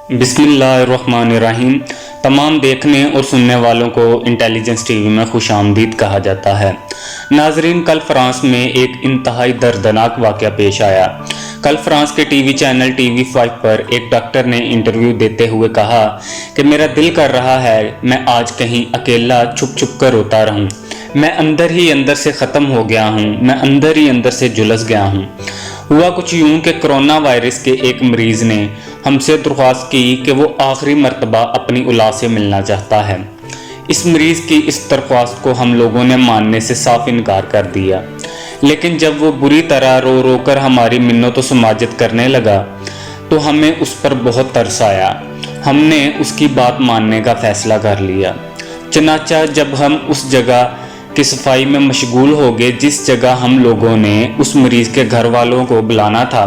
बिस्मिल्लाहिर्रहमानिर्रहीम। तमाम देखने और सुनने वालों को इंटेलिजेंस टीवी में खुश आमदीद कहा जाता है। नाजरीन, कल फ्रांस में एक इंतहाई दर्दनाक वाक़या पेश आया। कल फ्रांस के टीवी चैनल TV5 पर एक डॉक्टर ने इंटरव्यू देते हुए कहा कि मेरा दिल कर रहा है मैं आज कहीं अकेला छुप छुप कर रोता रहूं। मैं अंदर ही अंदर से ख़त्म हो गया हूं, मैं अंदर ही अंदर से झुलस गया हूं। हुआ कुछ यूं कि कोरोना वायरस के एक मरीज़ ने हमसे दरख्वास्त की कि वो आखिरी मर्तबा अपनी औलाद से मिलना चाहता है। इस मरीज़ की इस दरख्वास्त को हम लोगों ने मानने से साफ इनकार कर दिया, लेकिन जब वो बुरी तरह रो रो कर हमारी मिन्नत व समाजत करने लगा तो हमें उस पर बहुत तरस आया। हमने उसकी बात मानने का फ़ैसला कर लिया। चनाचा जब हम उस जगह की सफाई में मशगूल हो गए जिस जगह हम लोगों ने उस मरीज़ के घर वालों को बुलाना था,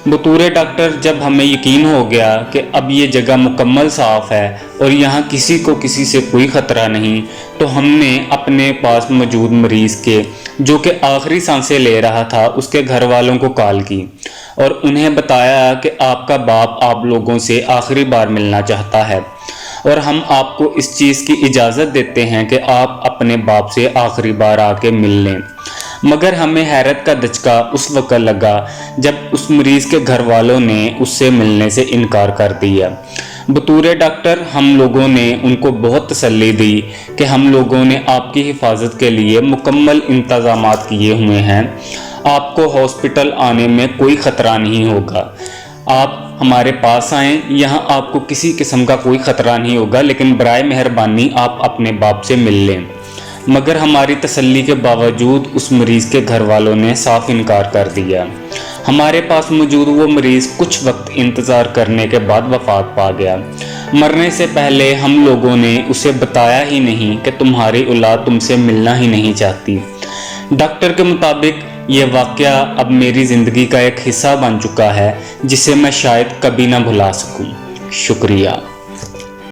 बतौर डॉक्टर जब हमें यकीन हो गया कि अब ये जगह मुकम्मल साफ़ है और यहाँ किसी को किसी से कोई ख़तरा नहीं, तो हमने अपने पास मौजूद मरीज़ के जो कि आखिरी सांसें ले रहा था उसके घर वालों को कॉल की और उन्हें बताया कि आपका बाप आप लोगों से आखिरी बार मिलना चाहता है और हम आपको इस चीज़ की इजाज़त देते हैं कि आप अपने बाप से आखिरी बार आके मिल लें। मगर हमें हैरत का दचका उस वक्त लगा जब उस मरीज़ के घर वालों ने उससे मिलने से इनकार कर दिया। बतौर डॉक्टर हम लोगों ने उनको बहुत तसल्ली दी कि हम लोगों ने आपकी हिफाजत के लिए मुकम्मल इंतज़ामात किए हुए हैं। आपको हॉस्पिटल आने में कोई ख़तरा नहीं होगा। आप हमारे पास आएँ, यहाँ आपको किसी किस्म का कोई ख़तरा नहीं होगा, लेकिन बराए मेहरबानी आप अपने बाप से मिल लें। मगर हमारी तसल्ली के बावजूद उस मरीज़ के घर वालों ने साफ इनकार कर दिया। हमारे पास मौजूद वो मरीज़ कुछ वक्त इंतज़ार करने के बाद वफ़ात पा गया। मरने से पहले हम लोगों ने उसे बताया ही नहीं कि तुम्हारी औलाद तुमसे मिलना ही नहीं चाहती। डॉक्टर के मुताबिक ये वाक़या अब मेरी ज़िंदगी का एक हिस्सा बन चुका है जिसे मैं शायद कभी ना भुला सकूं। शुक्रिया।